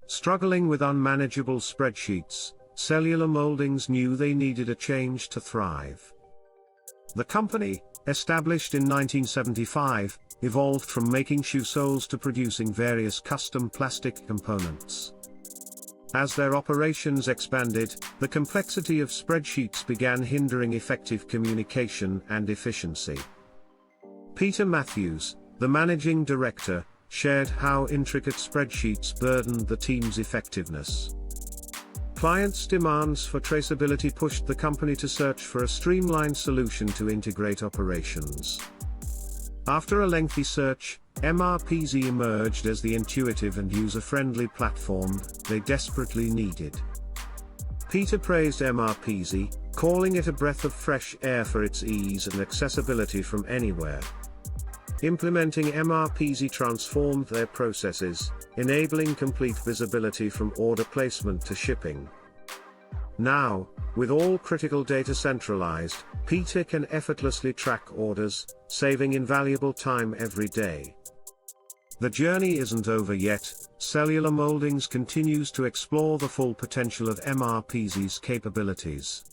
Struggling with unmanageable spreadsheets, Cellular Mouldings knew they needed a change to thrive. The company, established in 1975, evolved from making shoe soles to producing various custom plastic components. As their operations expanded, the complexity of spreadsheets began hindering effective communication and efficiency. Peter Matthews, the managing director, shared how intricate spreadsheets burdened the team's effectiveness. Clients' demands for traceability pushed the company to search for a streamlined solution to integrate operations. After a lengthy search, MRPeasy emerged as the intuitive and user-friendly platform they desperately needed. Peter praised MRPeasy, calling it a breath of fresh air for its ease and accessibility from anywhere. Implementing MRPeasy transformed their processes, enabling complete visibility from order placement to shipping. Now, with all critical data centralized, Peter can effortlessly track orders, saving invaluable time every day. The journey isn't over yet. Cellular Mouldings continues to explore the full potential of MRPeasy's capabilities.